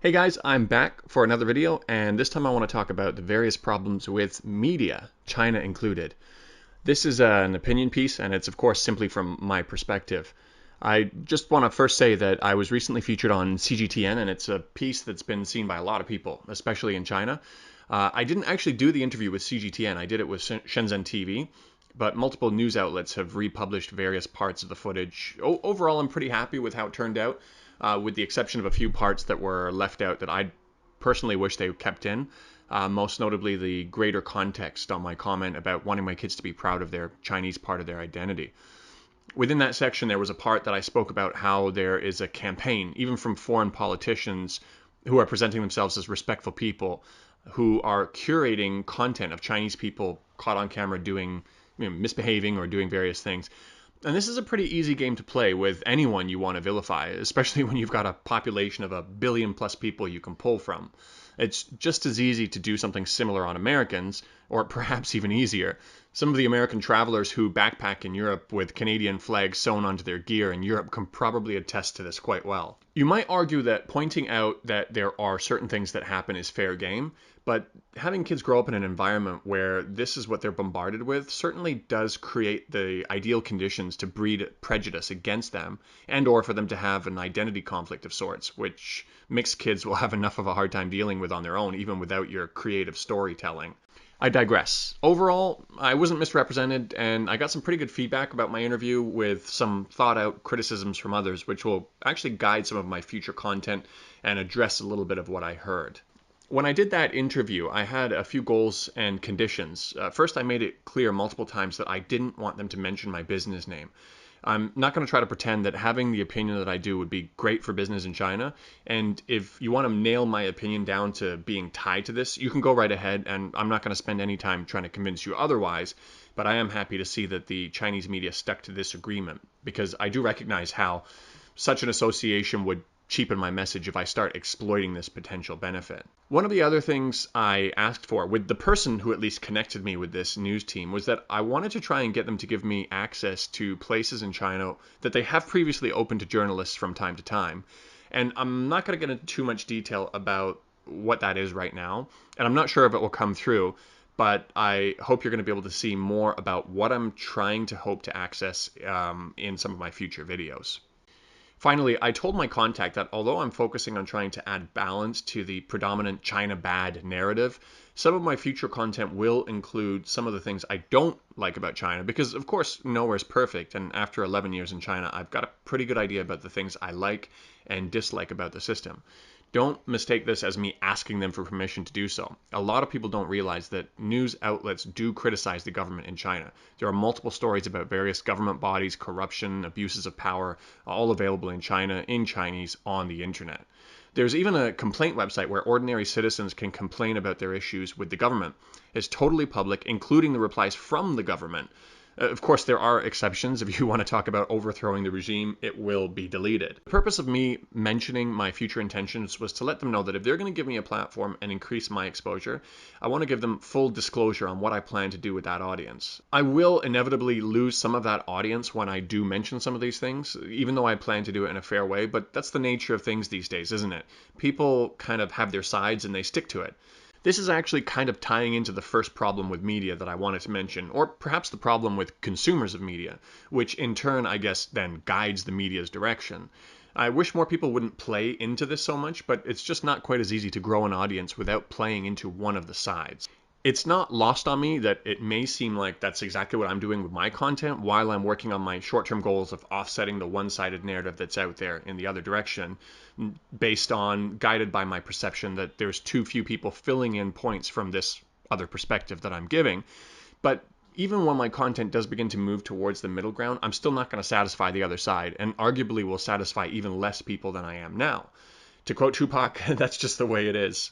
Hey guys, I'm back for another video, and this time I want to talk about the various problems with media, China included. This is an opinion piece, and it's of course simply from my perspective. I just want to first say that I was recently featured on CGTN, and it's a piece that's been seen by a lot of people, especially in China. I didn't actually do the interview with CGTN, I did it with Shenzhen TV, but multiple news outlets have republished various parts of the footage. Overall, I'm pretty happy with how it turned out, with the exception of a few parts that were left out that I personally wish they kept in. Most notably, the greater context on my comment about wanting my kids to be proud of their Chinese part of their identity. Within that section, there was a part that I spoke about how there is a campaign, even from foreign politicians who are presenting themselves as respectful people, who are curating content of Chinese people caught on camera doing, misbehaving or doing various things. And this is a pretty easy game to play with anyone you want to vilify, especially when you've got a population of 1 billion plus people you can pull from. It's just as easy to do something similar on Americans, or perhaps even easier. Some of the American travelers who backpack in Europe with Canadian flags sewn onto their gear in Europe can probably attest to this quite well. You might argue that pointing out that there are certain things that happen is fair game, but having kids grow up in an environment where this is what they're bombarded with certainly does create the ideal conditions to breed prejudice against them, and or for them to have an identity conflict of sorts, which mixed kids will have enough of a hard time dealing with on their own, even without your creative storytelling. I digress. Overall, I wasn't misrepresented, and I got some pretty good feedback about my interview with some thought out criticisms from others, which will actually guide some of my future content and address a little bit of what I heard. When I did that interview, I had a few goals and conditions. First, I made it clear multiple times that I didn't want them to mention my business name. I'm not going to try to pretend that having the opinion that I do would be great for business in China. And if you want to nail my opinion down to being tied to this, you can go right ahead, and I'm not going to spend any time trying to convince you otherwise. But I am happy to see that the Chinese media stuck to this agreement, because I do recognize how such an association would cheapen my message if I start exploiting this potential benefit. One of the other things I asked for with the person who at least connected me with this news team was that I wanted to try and get them to give me access to places in China that they have previously opened to journalists from time to time. And I'm not going to get into too much detail about what that is right now, and I'm not sure if it will come through, but I hope you're going to be able to see more about what I'm trying to hope to access in some of my future videos. Finally, I told my contact that although I'm focusing on trying to add balance to the predominant China bad narrative, some of my future content will include some of the things I don't like about China, because of course nowhere's perfect, and after 11 years in China, I've got a pretty good idea about the things I like and dislike about the system. Don't mistake this as me asking them for permission to do so. A lot of people don't realize that news outlets do criticize the government in China. There are multiple stories about various government bodies, corruption, abuses of power, all available in China, in Chinese, on the internet. There's even a complaint website where ordinary citizens can complain about their issues with the government. It's totally public, including the replies from the government. Of course, there are exceptions. If you want to talk about overthrowing the regime, it will be deleted. The purpose of me mentioning my future intentions was to let them know that if they're going to give me a platform and increase my exposure, I want to give them full disclosure on what I plan to do with that audience. I will inevitably lose some of that audience when I do mention some of these things, even though I plan to do it in a fair way, but that's the nature of things these days, isn't it? People kind of have their sides and they stick to it. This is actually kind of tying into the first problem with media that I wanted to mention, or perhaps the problem with consumers of media, which in turn, I guess, then guides the media's direction. I wish more people wouldn't play into this so much, but it's just not quite as easy to grow an audience without playing into one of the sides. It's not lost on me that it may seem like that's exactly what I'm doing with my content while I'm working on my short-term goals of offsetting the one-sided narrative that's out there in the other direction, based on guided by my perception that there's too few people filling in points from this other perspective that I'm giving. But even when my content does begin to move towards the middle ground, I'm still not going to satisfy the other side, and arguably will satisfy even less people than I am now. To quote Tupac, that's just the way it is.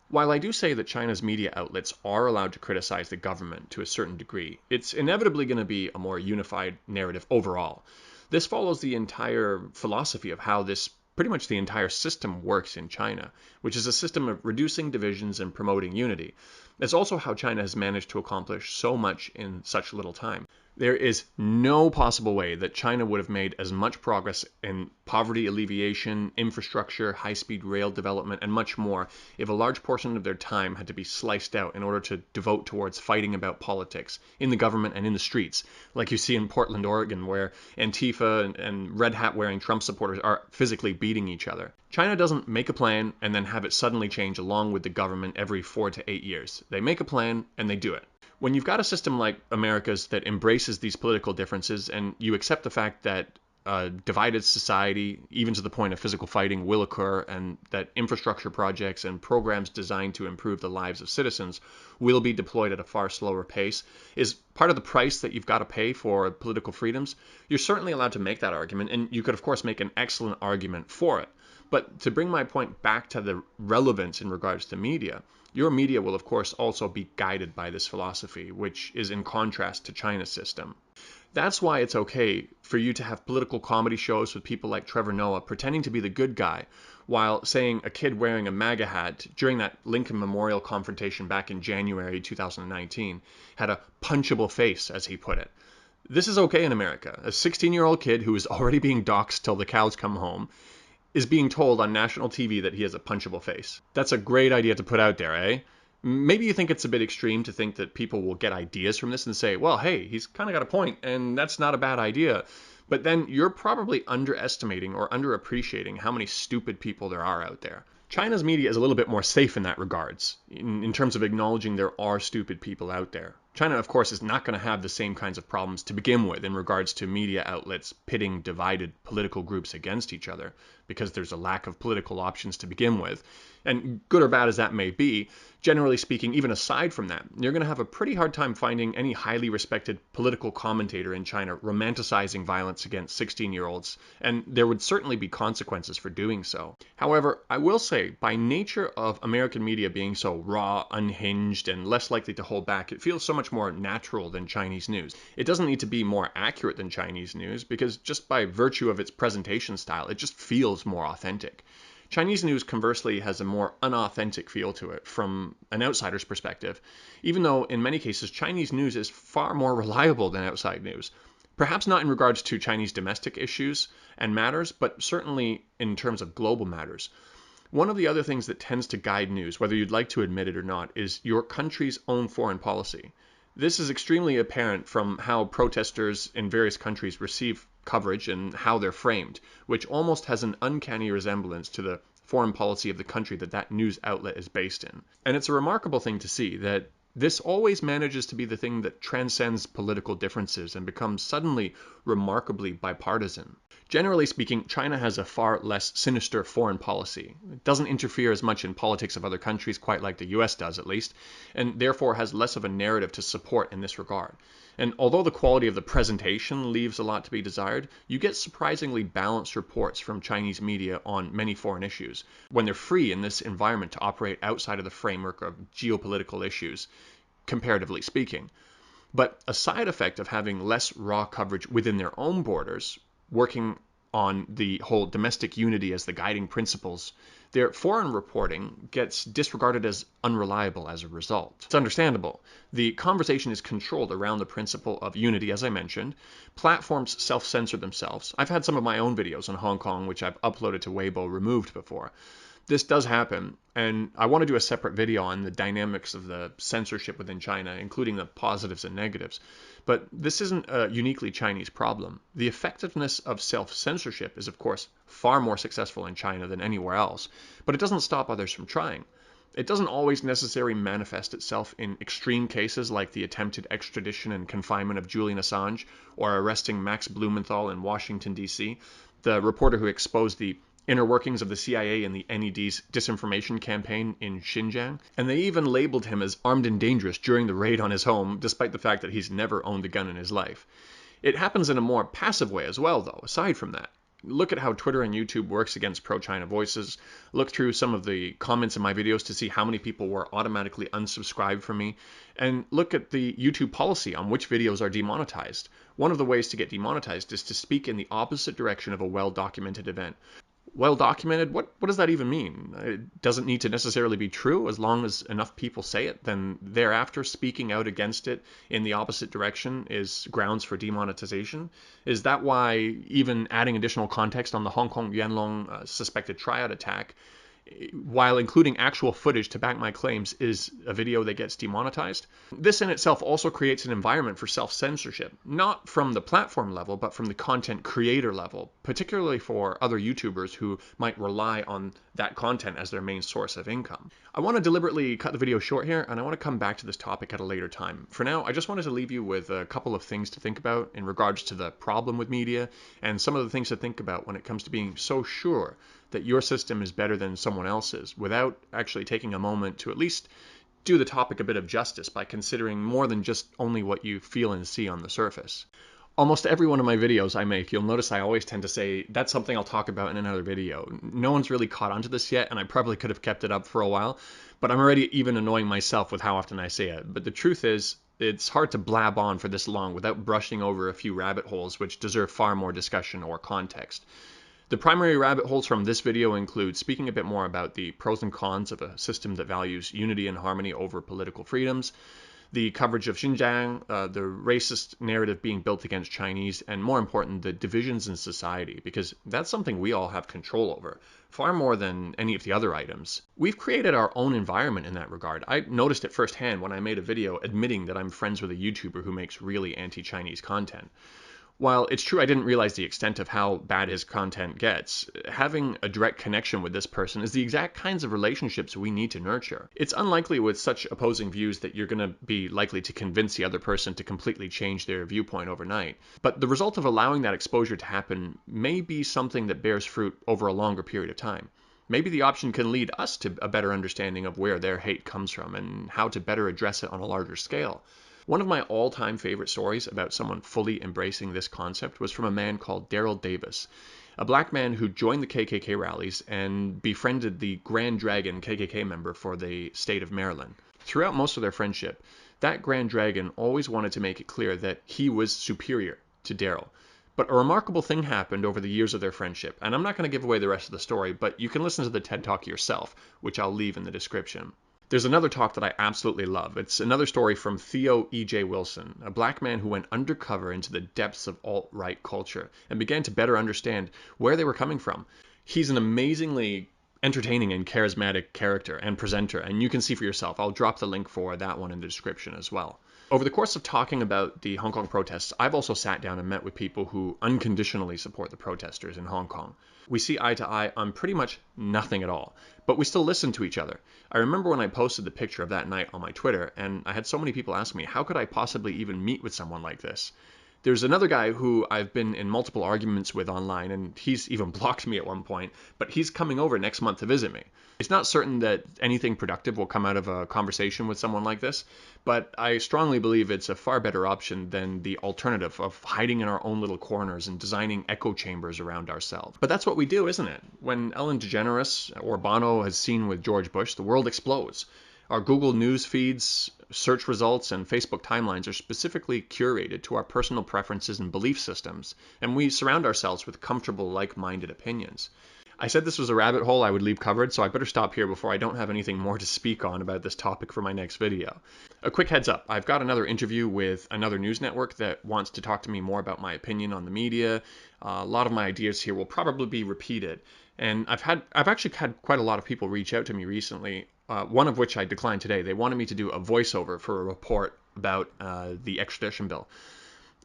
While I do say that China's media outlets are allowed to criticize the government to a certain degree, it's inevitably going to be a more unified narrative overall. This follows the entire philosophy of how this pretty much the entire system works in China, which is a system of reducing divisions and promoting unity. It's also how China has managed to accomplish so much in such little time. There is no possible way that China would have made as much progress in poverty alleviation, infrastructure, high-speed rail development, and much more if a large portion of their time had to be sliced out in order to devote towards fighting about politics in the government and in the streets, like you see in Portland, Oregon, where Antifa and red hat wearing Trump supporters are physically beating each other. China doesn't make a plan and then have it suddenly change along with the government every 4 to 8 years. They make a plan and they do it. When you've got a system like America's that embraces these political differences and you accept the fact that a divided society, even to the point of physical fighting, will occur, and that infrastructure projects and programs designed to improve the lives of citizens will be deployed at a far slower pace, is part of the price that you've got to pay for political freedoms, you're certainly allowed to make that argument, and you could, of course, make an excellent argument for it. But to bring my point back to the relevance in regards to media, your media will, of course, also be guided by this philosophy, which is in contrast to China's system. That's why it's okay for you to have political comedy shows with people like Trevor Noah pretending to be the good guy, while saying a kid wearing a MAGA hat during that Lincoln Memorial confrontation back in January 2019 had a punchable face, as he put it. This is okay in America. A 16-year-old kid who is already being doxxed till the cows come home is being told on national TV that he has a punchable face. That's a great idea to put out there, eh? Maybe you think it's a bit extreme to think that people will get ideas from this and say, well, hey, he's kind of got a point, and that's not a bad idea. But then you're probably underestimating or underappreciating how many stupid people there are out there. China's media is a little bit more safe in that regards, in terms of acknowledging there are stupid people out there. China, of course, is not going to have the same kinds of problems to begin with in regards to media outlets pitting divided political groups against each other, because there's a lack of political options to begin with. And good or bad as that may be, generally speaking, even aside from that, you're going to have a pretty hard time finding any highly respected political commentator in China romanticizing violence against 16-year-olds, and there would certainly be consequences for doing so. However, I will say, by nature of American media being so raw, unhinged, and less likely to hold back, it feels so much more natural than Chinese news. It doesn't need to be more accurate than Chinese news, because just by virtue of its presentation style, it just feels more authentic. Chinese news, conversely, has a more unauthentic feel to it from an outsider's perspective, even though in many cases Chinese news is far more reliable than outside news. Perhaps not in regards to Chinese domestic issues and matters, but certainly in terms of global matters. One of the other things that tends to guide news, whether you'd like to admit it or not, is your country's own foreign policy. This is extremely apparent from how protesters in various countries receive coverage and how they're framed, which almost has an uncanny resemblance to the foreign policy of the country that that news outlet is based in. And it's a remarkable thing to see that this always manages to be the thing that transcends political differences and becomes suddenly remarkably bipartisan. Generally speaking, China has a far less sinister foreign policy. It doesn't interfere as much in politics of other countries, quite like the US does at least, and therefore has less of a narrative to support in this regard. And although the quality of the presentation leaves a lot to be desired, you get surprisingly balanced reports from Chinese media on many foreign issues, when they're free in this environment to operate outside of the framework of geopolitical issues, comparatively speaking. But a side effect of having less raw coverage within their own borders, working on the whole domestic unity as the guiding principles, their foreign reporting gets disregarded as unreliable as a result. It's understandable. The conversation is controlled around the principle of unity, as I mentioned. Platforms self-censor themselves. I've had some of my own videos on Hong Kong, which I've uploaded to Weibo, removed before. This does happen, and I want to do a separate video on the dynamics of the censorship within China, including the positives and negatives. But this isn't a uniquely Chinese problem. The effectiveness of self-censorship is, of course, far more successful in China than anywhere else, but it doesn't stop others from trying. It doesn't always necessarily manifest itself in extreme cases like the attempted extradition and confinement of Julian Assange or arresting Max Blumenthal in Washington, D.C., the reporter who exposed the inner workings of the CIA and the NED's disinformation campaign in Xinjiang, and they even labeled him as armed and dangerous during the raid on his home, despite the fact that he's never owned a gun in his life. It happens in a more passive way as well, though, aside from that. Look at how Twitter and YouTube works against pro-China voices. Look through some of the comments in my videos to see how many people were automatically unsubscribed from me. And look at the YouTube policy on which videos are demonetized. One of the ways to get demonetized is to speak in the opposite direction of a well-documented event. Well documented, what does that even mean? It doesn't need to necessarily be true. As long as enough people say it, then thereafter speaking out against it in the opposite direction is grounds for demonetization. Is that why even adding additional context on the Hong Kong Yanlong suspected triad attack, while including actual footage to back my claims, is a video that gets demonetized? This in itself also creates an environment for self-censorship, not from the platform level, but from the content creator level, particularly for other YouTubers who might rely on that content as their main source of income. I want to deliberately cut the video short here, and I want to come back to this topic at a later time. For now, I just wanted to leave you with a couple of things to think about in regards to the problem with media, and some of the things to think about when it comes to being so sure that your system is better than someone else's, without actually taking a moment to at least do the topic a bit of justice by considering more than just only what you feel and see on the surface. Almost every one of my videos I make, you'll notice I always tend to say, that's something I'll talk about in another video. No one's really caught on to this yet, and I probably could have kept it up for a while, but I'm already even annoying myself with how often I say it. But the truth is, it's hard to blab on for this long without brushing over a few rabbit holes which deserve far more discussion or context. The primary rabbit holes from this video include speaking a bit more about the pros and cons of a system that values unity and harmony over political freedoms, the coverage of Xinjiang, the racist narrative being built against Chinese, and more important, the divisions in society, because that's something we all have control over, far more than any of the other items. We've created our own environment in that regard. I noticed it firsthand when I made a video admitting that I'm friends with a YouTuber who makes really anti-Chinese content. While it's true I didn't realize the extent of how bad his content gets, having a direct connection with this person is the exact kinds of relationships we need to nurture. It's unlikely with such opposing views that you're going to be likely to convince the other person to completely change their viewpoint overnight. But the result of allowing that exposure to happen may be something that bears fruit over a longer period of time. Maybe the option can lead us to a better understanding of where their hate comes from and how to better address it on a larger scale. One of my all-time favorite stories about someone fully embracing this concept was from a man called Daryl Davis, a black man who joined the KKK rallies and befriended the Grand Dragon KKK member for the state of Maryland. Throughout most of their friendship, that Grand Dragon always wanted to make it clear that he was superior to Daryl. But a remarkable thing happened over the years of their friendship, and I'm not going to give away the rest of the story, but you can listen to the TED Talk yourself, which I'll leave in the description. There's another talk that I absolutely love. It's another story from Theo E.J. Wilson, a black man who went undercover into the depths of alt-right culture and began to better understand where they were coming from. He's an amazingly entertaining and charismatic character and presenter, and you can see for yourself. I'll drop the link for that one in the description as well. Over the course of talking about the Hong Kong protests, I've also sat down and met with people who unconditionally support the protesters in Hong Kong. We see eye to eye on pretty much nothing at all, but we still listen to each other. I remember when I posted the picture of that night on my Twitter, and I had so many people ask me, how could I possibly even meet with someone like this? There's another guy who I've been in multiple arguments with online, and he's even blocked me at one point, but he's coming over next month to visit me. It's not certain that anything productive will come out of a conversation with someone like this, but I strongly believe it's a far better option than the alternative of hiding in our own little corners and designing echo chambers around ourselves. But that's what we do, isn't it? When Ellen DeGeneres or Bono has seen with George Bush, the world explodes. Our Google News feeds, search results, and Facebook timelines are specifically curated to our personal preferences and belief systems, and we surround ourselves with comfortable, like-minded opinions. I said this was a rabbit hole I would leave covered, so I better stop here before I don't have anything more to speak on about this topic for my next video. A quick heads up, I've got another interview with another news network that wants to talk to me more about my opinion on the media. A lot of my ideas here will probably be repeated, and I've actually had quite a lot of people reach out to me recently, one of which I declined today. They wanted me to do a voiceover for a report about the extradition bill.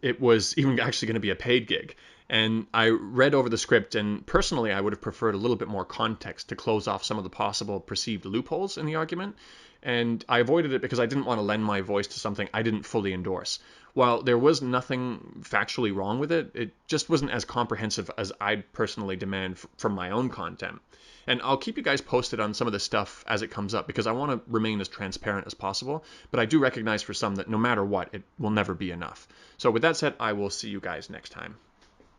It was even actually going to be a paid gig. And I read over the script, and personally, I would have preferred a little bit more context to close off some of the possible perceived loopholes in the argument. And I avoided it because I didn't want to lend my voice to something I didn't fully endorse. While there was nothing factually wrong with it, it just wasn't as comprehensive as I'd personally demand from my own content. And I'll keep you guys posted on some of this stuff as it comes up because I want to remain as transparent as possible. But I do recognize for some that no matter what, it will never be enough. So with that said, I will see you guys next time.